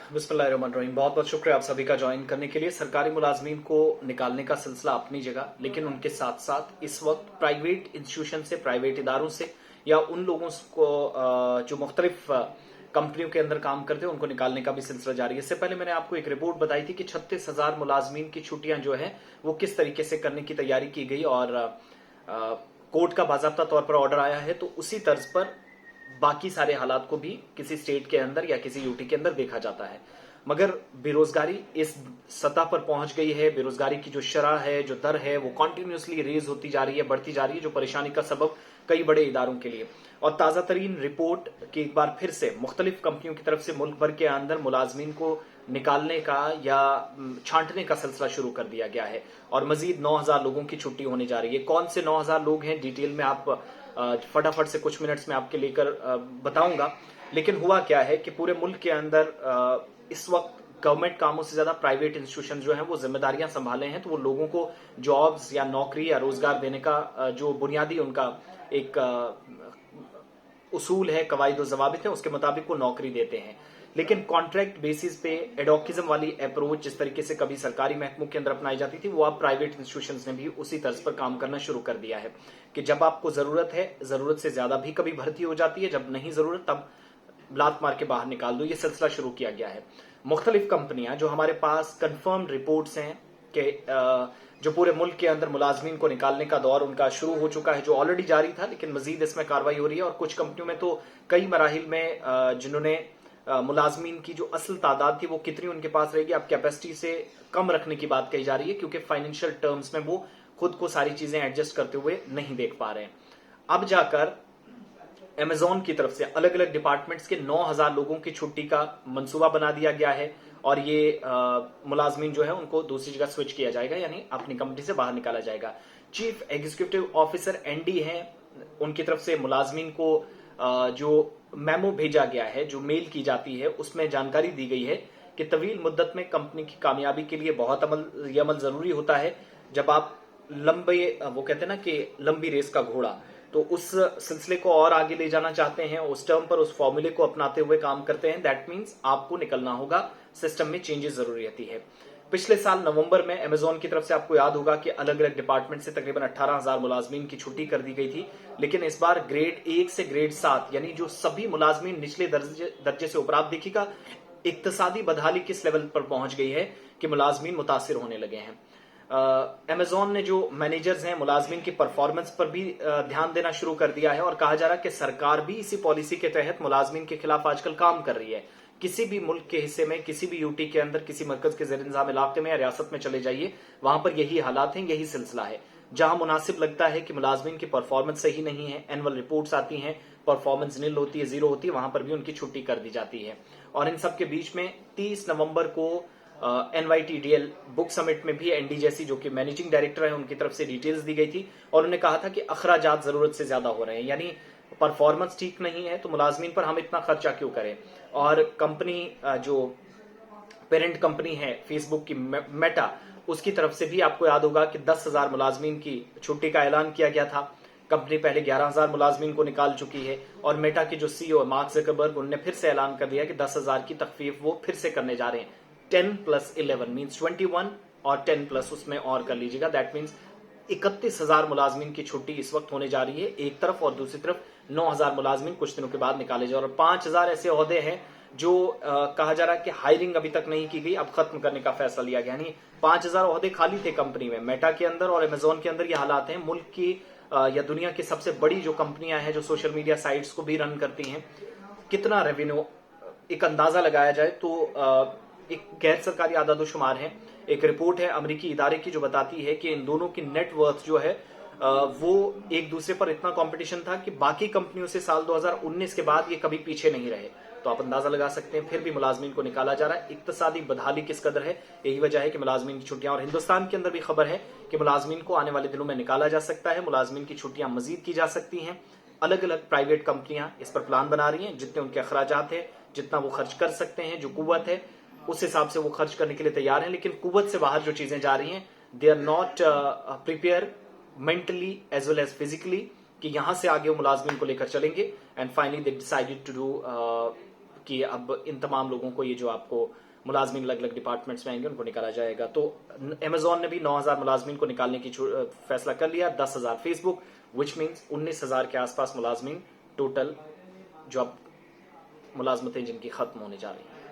बिस्मिल्लाहिर्रहमानिर्रहीम। बहुत बहुत शुक्रिया आप सभी का ज्वाइन करने के लिए। सरकारी मुलाजमीन को निकालने का सिलसिला अपनी जगह, लेकिन उनके साथ साथ इस वक्त प्राइवेट इंस्टीट्यूशन से, प्राइवेट इदारों से या उन लोगों को जो मुख्तलिफ कंपनियों के अंदर काम करते हैं उनको निकालने का भी सिलसिला जारी है। इससे पहले मैंने आपको एक रिपोर्ट बताई थी कि 36,000 मुलाजमीन की छुट्टियां जो है वो किस तरीके से करने की तैयारी की गई और कोर्ट का बाकायदा तौर पर ऑर्डर आया है, तो उसी तर्ज पर बाकी सारे हालात को भी किसी स्टेट के अंदर या किसी यूटी के अंदर देखा जाता है। मगर बेरोजगारी इस सतह पर पहुंच गई है, बेरोजगारी की जो शरह है, जो दर है, वो कॉन्टिन्यूसली रेज होती जा रही है, बढ़ती जा रही है, जो परेशानी का सबब कई बड़े इदारों के लिए। और ताजा तरीन रिपोर्ट की एक बार फिर से मुख्तलिफ कंपनियों की तरफ से मुल्क भर के अंदर मुलाजमीन को निकालने का या छांटने का सिलसिला शुरू कर दिया गया है और मजीद 9,000 लोगों की छुट्टी होने जा रही है। कौन से 9,000 लोग हैं, डिटेल में आप फटाफट से कुछ मिनट्स में आपके लेकर बताऊंगा। लेकिन हुआ क्या है कि पूरे मुल्क के अंदर इस वक्त गवर्नमेंट कामों से ज्यादा प्राइवेट इंस्टीट्यूशन जो हैं वो जिम्मेदारियां संभाले हैं, तो वो लोगों को जॉब्स या नौकरी या रोजगार देने का जो बुनियादी उनका एक उसूल है, कवायद जवाबित है, उसके मुताबिक वो नौकरी देते हैं। लेकिन कॉन्ट्रैक्ट बेसिस पे एडोकिज्म वाली अप्रोच जिस तरीके से कभी सरकारी महकमों के अंदर अपनाई जाती थी, वो अब प्राइवेट इंस्टीट्यूशंस ने भी उसी तर्ज पर काम करना शुरू कर दिया है कि जब आपको जरूरत है, जरूरत से ज्यादा भी कभी भर्ती हो जाती है, जब नहीं जरूरत तब लात मार के बाहर निकाल दो। ये सिलसिला शुरू किया गया है। मुख्तलिफ कंपनियां जो हमारे पास कंफर्म रिपोर्ट्स हैं कि जो पूरे मुल्क के अंदर मुलाजमीन को निकालने का दौर उनका शुरू हो चुका है, जो ऑलरेडी जारी था, लेकिन मजीद इसमें कार्रवाई हो रही है। और कुछ कंपनियों में तो कई मराहिल में जिन्होंने मुलाजमीन की जो असल तादाद थी वो कितनी उनके पास रहेगी, अब कैपेसिटी से कम रखने की बात कही जा रही है, क्योंकि फाइनेंशियल टर्म्स में वो खुद को सारी चीजें एडजस्ट करते हुए नहीं देख पा रहे हैं। अब जाकर अमेजोन की तरफ से अलग अलग डिपार्टमेंट्स के 9,000 लोगों की छुट्टी का मंसूबा बना दिया गया है और ये मुलाजमीन जो है उनको दूसरी जगह स्विच किया जाएगा, यानी अपनी कंपनी से बाहर निकाला जाएगा। चीफ एग्जीक्यूटिव ऑफिसर एनडी हैं, उनकी तरफ से मुलाजमीन को जो मेमो भेजा गया है, जो मेल की जाती है, उसमें जानकारी दी गई है कि तवील मुद्दत में कंपनी की कामयाबी के लिए बहुत अमल जरूरी होता है। जब आप लंबे, वो कहते हैं ना कि लंबी रेस का घोड़ा, तो उस सिलसिले को और आगे ले जाना चाहते हैं, उस टर्म पर उस फॉर्मूले को अपनाते हुए काम करते हैं, दैट मीन्स आपको निकलना होगा, सिस्टम में चेंजेस जरूरी रहती है। पिछले साल नवंबर में अमेजोन की तरफ से आपको याद होगा कि अलग अलग डिपार्टमेंट से तकरीबन 18,000 मुलाजमीन की छुट्टी कर दी गई थी। लेकिन इस बार ग्रेड 1 से ग्रेड 7 यानी जो सभी मुलाजमीन निचले दर्जे से ऊपर, आप देखिएगा इक्तसादी बदहाली किस लेवल पर पहुंच गई है कि मुलाजमीन मुतासिर होने लगे हैं। अमेजोन ने जो मैनेजर्स हैं मुलाजमीन की परफॉर्मेंस पर भी ध्यान देना शुरू कर दिया है और कहा जा रहा है कि सरकार भी इसी पॉलिसी के तहत मुलाजमीन के खिलाफ आजकल काम कर रही है। किसी भी मुल्क के हिस्से में, किसी भी यूटी के अंदर, किसी मरकज के ज़ेर इंतज़ाम इलाके में या रियासत में चले जाइए, वहां पर यही हालात हैं, यही सिलसिला है। जहां मुनासिब लगता है कि मुलाजमीन की परफॉर्मेंस सही नहीं है, एनुअल रिपोर्ट्स आती हैं, परफॉर्मेंस नील होती है, जीरो होती है, वहां पर भी उनकी छुट्टी कर दी जाती है। और इन सब के बीच में 30 नवंबर को NYTDL बुक समिट में भी एनडी जैसी, जो कि मैनेजिंग डायरेक्टर है, उनकी तरफ से डिटेल्स दी गई थी और उन्होंने कहा था कि अखराजात जरूरत से ज्यादा हो रहे हैं, यानी परफॉर्मेंस ठीक नहीं है तो मुलाजमीन पर हम इतना खर्चा क्यों करें। और कंपनी, जो पेरेंट कंपनी है फेसबुक की, मेटा, उसकी तरफ से भी आपको याद होगा कि 10,000 मुलाजमीन की छुट्टी का ऐलान किया गया था। कंपनी पहले 11,000 मुलाजमीन को निकाल चुकी है और मेटा के जो सीईओ मार्क ज़करबर्ग, उन्होंने फिर से ऐलान कर दिया कि 10,000 की तखफीफ वो फिर से करने जा रहे हैं। 10+11 मीन्स 21 और 10+ उसमें और कर लीजिएगा, दैट मीन्स 31,000 मुलाजमीन की छुट्टी इस वक्त होने जा रही है एक तरफ, और दूसरी तरफ 9,000 मुलाजमीन कुछ दिनों के बाद निकाले जाए। और 5,000 ऐसे ओहदे हैं जो कहा जा रहा है कि हायरिंग अभी तक नहीं की गई, अब खत्म करने का फैसला लिया गया। यानी 5,000 ओहदे खाली थे कंपनी में। मेटा के अंदर और अमेजोन के अंदर ये हालात हैं। मुल्क की या दुनिया की सबसे बड़ी जो कंपनियां हैं, जो सोशल मीडिया साइट्स को भी रन करती हैं, कितना रेवेन्यू, एक अंदाजा लगाया जाए तो एक गैर सरकारी आदादोशुमार है, एक रिपोर्ट है अमेरिकी इदारे की जो बताती है कि इन दोनों की नेटवर्थ जो है वो एक दूसरे पर इतना कंपटीशन था कि बाकी कंपनियों से साल 2019 के बाद ये कभी पीछे नहीं रहे। तो आप अंदाजा लगा सकते हैं, फिर भी मुलाजमीन को निकाला जा रहा है। इक्तसादी बदहाली किस कदर है, यही वजह है कि मुलाजमीन की छुट्टियां, और हिंदुस्तान के अंदर भी खबर है कि मुलाजमीन को आने वाले दिनों में निकाला जा सकता है, मुलाजमीन की छुट्टियां मजीद की जा सकती हैं। अलग अलग प्राइवेट कंपनियां इस पर प्लान बना रही हैं, जितने उनके अखराजात है, जितना वो खर्च कर सकते हैं, जो कुव्वत है उस हिसाब से वो खर्च करने के लिए तैयार हैं। लेकिन कुव्वत से बाहर जो चीजें जा रही हैं, they are not prepare mentally as well as physically कि यहां से आगे वो मुलाजमीन को लेकर चलेंगे। And finally they decided to do कि अब इन तमाम लोगों को, ये जो आपको मुलाजमीन अलग अलग डिपार्टमेंट्स में आएंगे, उनको निकाला जाएगा। तो अमेजॉन ने भी 9,000 मुलाजमीन को निकालने की फैसला कर लिया, 10,000 फेसबुक, विच मीन्स 19,000 के आसपास मुलाजमीन टोटल जो अब मुलाजमतें जिनकी खत्म होने जा रही हैं।